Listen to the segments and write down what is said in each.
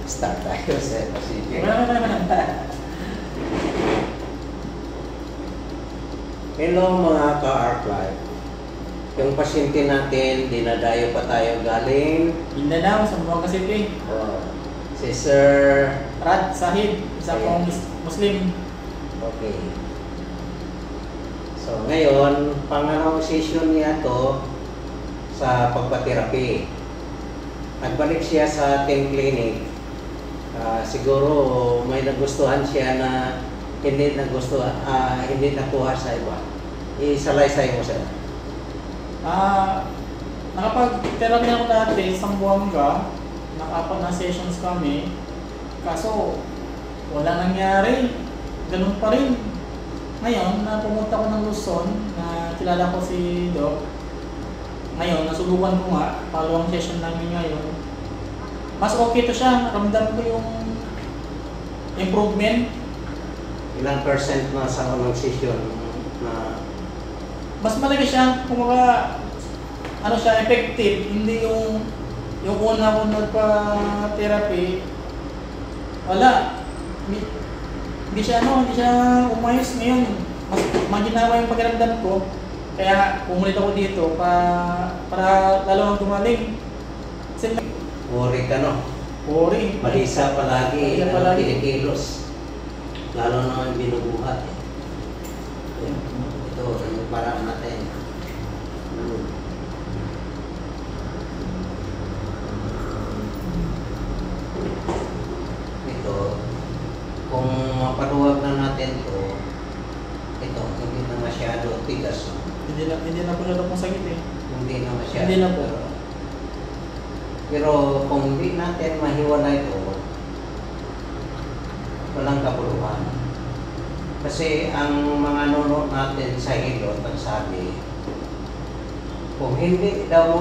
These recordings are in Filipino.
Start tayo sa Pacific. Hello mga ka-Art Life. Yung pasyente natin, dinadayo pa tayo galing Mindanao, Zamboanga City. si Sir Rad Sahib, isa pong Muslim. Okay. So ngayon, pangalawang session niya to sa pagpaterapi. Nagbalik siya sa ating clinic. Siguro may nagustuhan siya na hindi nakuha sa iba. Isalaysay mo siya. Nakapag-therapy ako dati sa Zamboanga, naka-apat na sessions kami. Kaso, wala nangyari. Ganun pa rin. Ngayon, pumunta ko ng Luzon, na kilala ko si Doc. Ngayon, nasubukan ko nga, pangalawang session namin ngayon. Mas okay to siya. Ramdam ko yung improvement. Ilang percent na sa unang session na Mas malaki siya, kumbaga, ano siya, effective. Hindi yung una ko nagpa-therapy, wala. Hindi siya umayos ngayon. Mas maginawa yung pakiramdam ko. Kaya umulit ako dito para lalo nang gumaling. Kasi worry ka, no? worry. Balisa palagi, Balisa palagi. kinikilos. Lalo na ang binubuhat. Ito, yung parang natin. Ito, kung mapaluwag na natin to, ito, hindi na masyado tigas. No? Hindi na po siya pong sakit eh. Hindi na masyado. Hindi na po. Pero kung hindi natin mahiwalay ito, walang kabuluhan. Kasi ang mga nunod natin sa hilot, nagsabi, kung hindi daw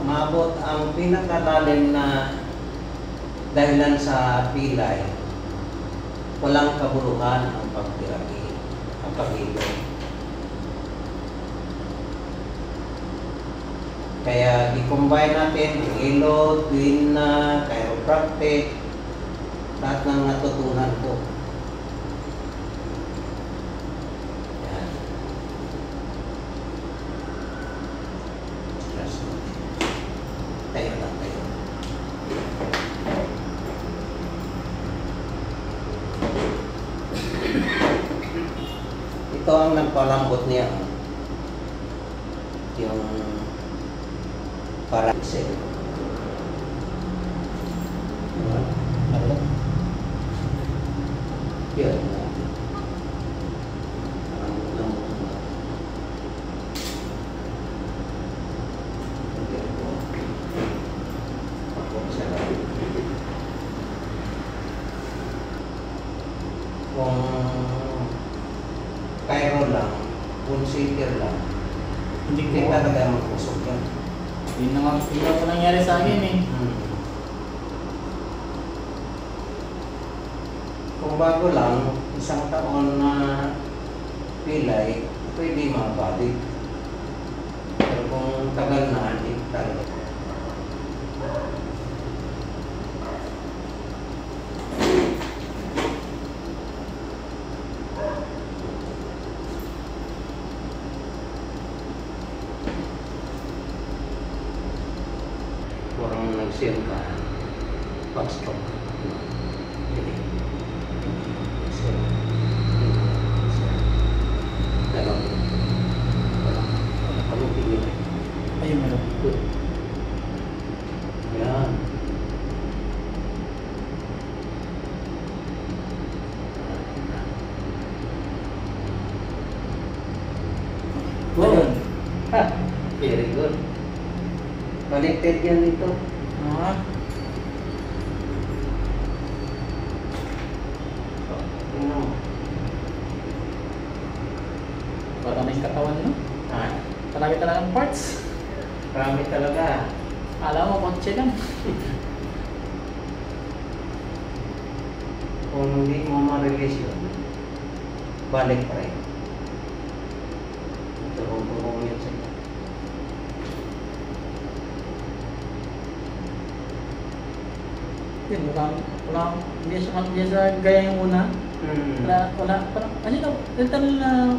maabot ang pinakalalim na dahilan sa pilay, walang kabuluhan ang pagtirapi, ang paghilot. Kaya i-combine natin ang hilot, tuwina, chiropractic, lahat ng natutunan ko. Yan. Tayo lang tayo. Ito ang nagpalambot niya. Yung parang sel. Yun. Kung Cairo lang, kung Citer lang, hindi talaga mag-usok yan. Yun na po nangyari sa akin eh. Kung bago lang, isang taon na pilay, pwede mabalik. Pero kung tagal na, hindi talaga. Kurang nag-sale ka, pag-stop. Ayun meron. Yan. Good. Very good. Connected yan dito. Parang may katawan no? Marami talagang parts. Marami talaga. Alam mo, kotse lang. Kung hindi mo ma-release yun, balik pa rin. Turong-turong yun sa'yo. Yun, wala, hindi siya gaya yung una. Wala, parang, ano ito, literal na,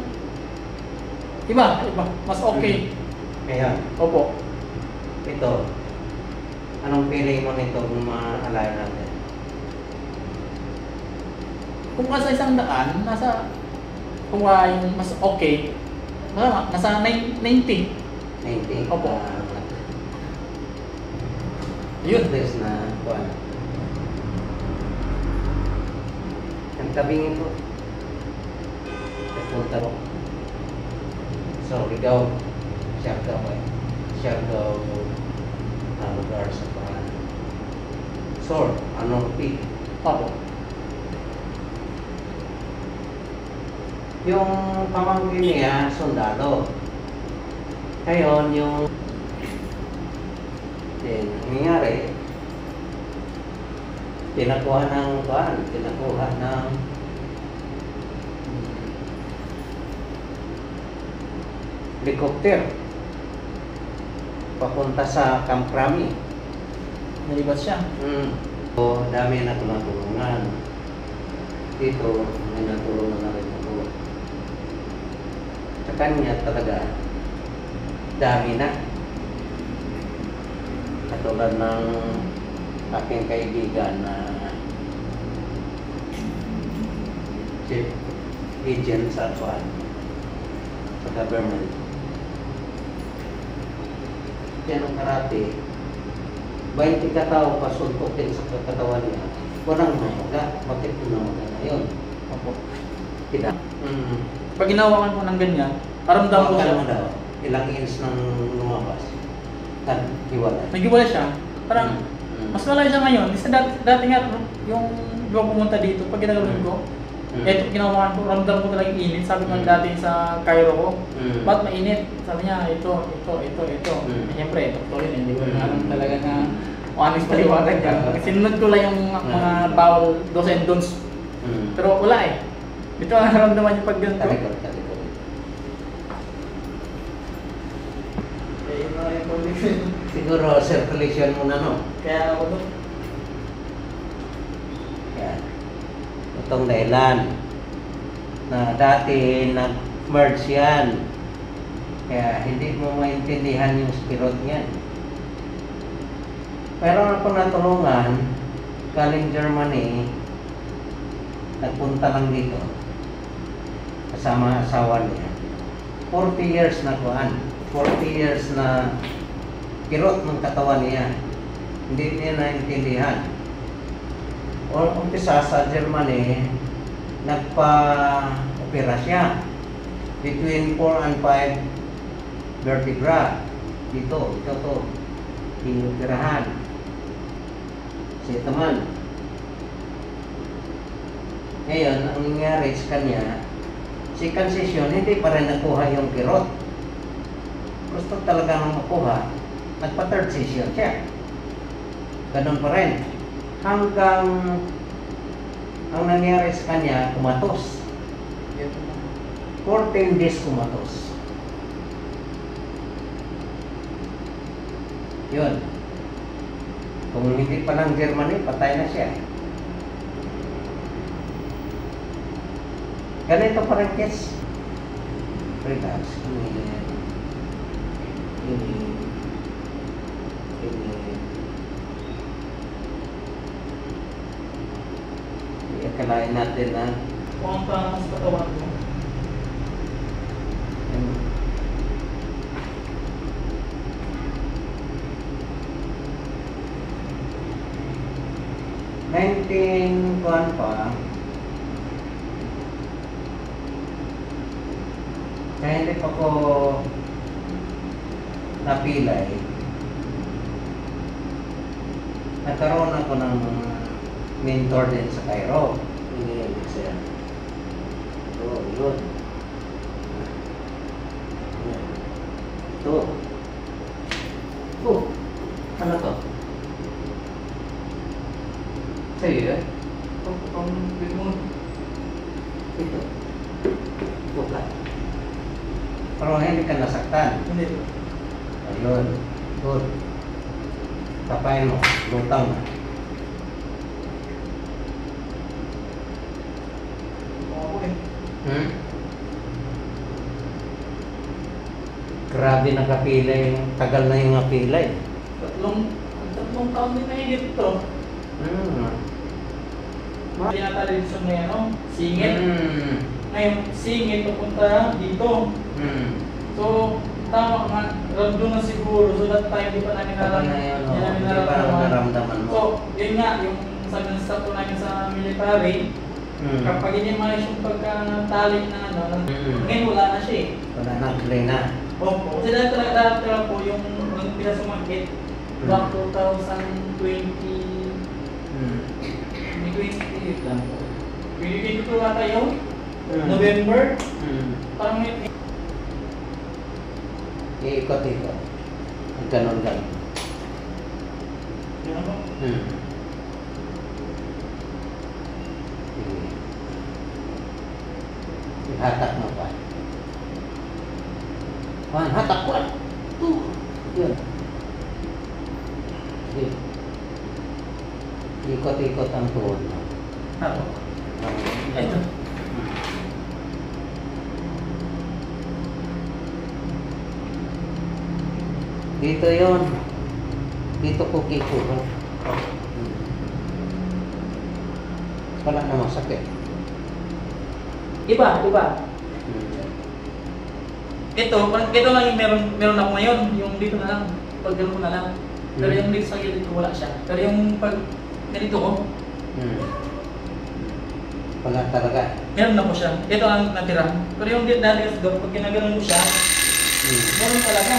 iba, mas okay. Kaya, Opo. ito, anong feeling mo nito kung maalala natin? Kung nasa 100, kung yung mas okay, nasa 90. 90? Opo. Yun. There's na, kuwan. Ang tabingin ko. Nagpunta ko. So, Rigao. Siargao na lugar sa kuwan. Sword, anong peak. Opo. Yung pamangkin niya, sundalo. Ngayon, yung nangyayari, tinakuha ng helicopter papunta sa Camp Crami. Nalibat siya. So, dami na tulungan. Dito, may natulungan na rin ako. Sa kanya talaga, dami na. Katulad ng aking kaibigan na chief agent sa government. Yan ang karate. 20 katao pasuntukin sa katawan niya. Walang namaga. Bakit po namaga na yun? Opo. Tidak. Pag ginawakan ko ng ganyan, paramdam ko siya. Mo daw, ilang inch nang lumabas. At hiwalay. Nag-iwala siya. Parang, mas malaki siya ngayon. Kasi dati nga, yung di ba pumunta dito, pag ginagawin ko, eto ginawakan ko, ramdam ko talagang init. Sabi ko dati sa Cairo ko, ba't mainit? Sabi niya, ito. Siyempre, doktor yun, hindi ko alam talaga na kung anong paliwanag niya. Sinunod ko lang yung mga bawal do's and don'ts. Pero wala eh. Dito ang naramdaman niya pag ganito. Siguro circulation muna, no? Kaya ako doon. Yan. Itong dahilan na dati nag-merge yan. Kaya hindi mo maintindihan yung spirit niyan. Pero ako natulungan, galing Germany, nagpunta lang dito. Kasama asawa niya. 40 years na kuhan. 40 years na kirot ng katawan niya. Hindi niya naintindihan. O umpisa sa Germany, nagpa-opera siya. Between 4 and 5 vertebra. Ito to. Inoperahan. Si teman. Ngayon, ang nangyari sa kanya, si concession, hindi pa rin nakuha yung kirot. Gusto talaga nang makuha, nagpa-third session siya. Ganun pa rin. Hanggang ang nangyari sa kanya, kumatos. 14 days kumatos. Yun. Kung hindi pa ng Germany, patay na siya. Ganito pa rin case. Relax. Akalain natin na Kung ang pangas katawan ko. kuan pa. Kaya hindi pa ko napilay. Nagkaroon ako ng mentor din sa Cairo. Hindi yun siya. So, yun. Ito. Oh, ano to? Sa'yo yan? Ito. Ito ka. Pero hindi ka nasaktan. Hindi. Ayun. Good. Tapayin mo. Lutang. Hmm? Grabe nakapila yung tagal na yung napila eh. Tatlong taon din na higit ito. Hindi na tradisyon na yan, singit. Ngayon, singit papunta dito. So, tama nga, doon na siguro. So, that time, di pa namin naramdaman mo. So, yun nga, yung sabi ng staff ko namin sa military, kapag inimayos yung pagkatali na ngayon wala na siya eh. Wala na, play na. Opo. Kasi dahil talaga po yung pinasumakit back 2020, may 28 lang po. 2022 ata yun, November, parang may iikot-ikot. Ganon-ganon. Yun ako? Ihatak mo pa. Hatak ko. Yun. Yun. Ikot-ikot ang tuhod mo. Ako. Ito. Dito yon. Dito ko kiko. Wala namang sakit. Iba. Ito lang yung meron ako ngayon, yung dito na lang, pag gano'n ko na lang. Pero yung dito sa gilid ko wala siya. Pero yung pag ganito ko, wala talaga. meron na po siya. Ito ang natira. Pero yung dito dati, pag ginaganon ko siya, meron talaga.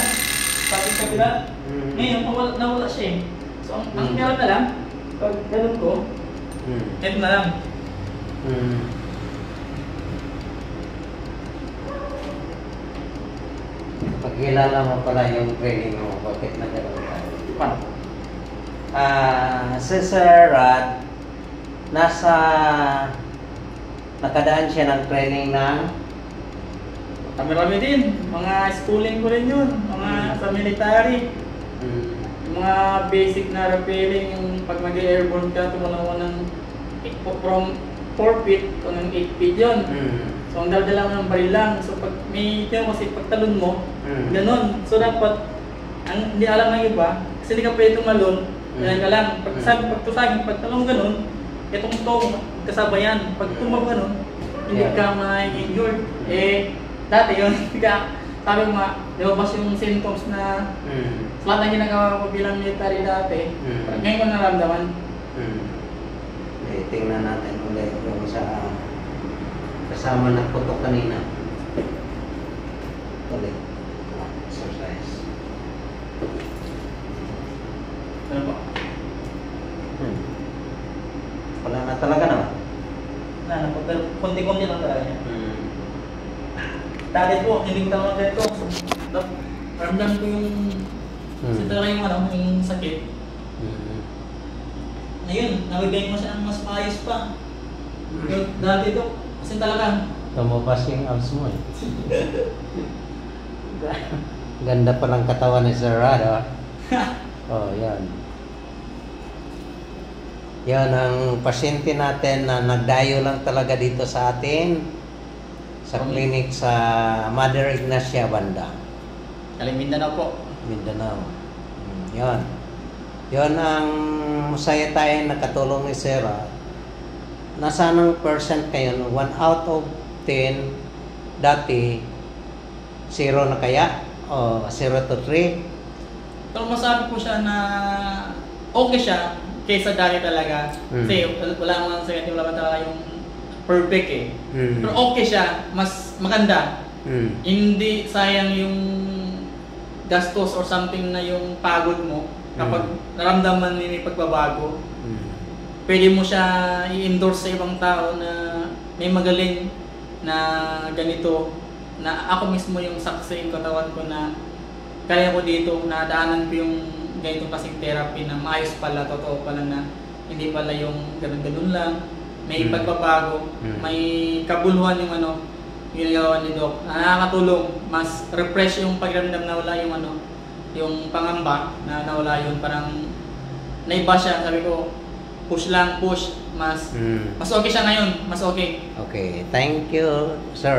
Tapos kabila, ngayon nawala siya eh. So ang meron na lang, pag gano'n ko, ito na lang. Pagkilala mo pala yung training mo, bakit na gano'n ka? Paano? Si Sir Rod, nakadaan siya ng training ng Marami din, mga schooling ko rin yun, mga sa military. Mga basic na rappelling, yung pag mag-airborne ka, tumalawa ng from 4 feet to ng 8 feet yun. So ang dala mo ng baril lang. So pag may ito kasi pagtalon mo, ganun. So dapat, ang hindi alam ng iba, kasi hindi ka pwede tumalon, ganun ka lang. Pagtusagin, pagtalon ganun, itong tong kasabayan. Pag tumab ganun, hindi ka ma-injured. Dati yun, sabi mo nga, lumabas yung symptoms na sa lahat ng ginagawa ko bilang military dati, ngayon ko naramdaman. Tingnan natin ulit yung sa kasama ng putok kanina. Ulit. Exercise. Ano po? Wala na talaga naman. Wala na po, pero konti-konti lang talaga niya. Dati po, hindi ko talaga ganito. Ramdam ko yung kasi talaga yung sakit. Ngayon, nabibigay mo siya ng mas maayos pa. Pero dati ito, kasi talaga. Tumabas yung abs mo eh. Ganda pa ng katawan ni Sir Rod, yan. Yan ang pasyente natin na nagdayo lang talaga dito sa atin. Sa clinic sa Mother Ignacia Banda. Kaling Mindanao po. Mindanao. Yan. Yan ang masaya tayo nakatulong ni Sarah. Nasa anong percent kayo? 1 out of 10 dati 0 na kaya? O 0 to 3? Pero masabi po siya na okay siya kaysa dati talaga. Kasi wala naman sa ganito, wala talaga yung perfect eh. Pero okay siya, mas maganda. Hindi sayang yung gastos or something na yung pagod mo kapag naramdaman mo may pagbabago. Pwede mo siya i-endorse sa ibang tao na may magaling na ganito, na ako mismo yung saksi yung katawan ko na kaya ko dito, na daanan ko yung ganitong klaseng therapy na maayos pala, totoo pala na hindi pala yung ganun-ganun lang. May pagbabago, may kabuluhan yung ginagawa ni Doc. Nakakatulong, mas refresh yung pakiramdam na wala yung yung pangamba na nawala yun. Parang naiba siya, sabi ko, push lang, push. mas okay siya ngayon, mas okay. Okay, thank you, sir.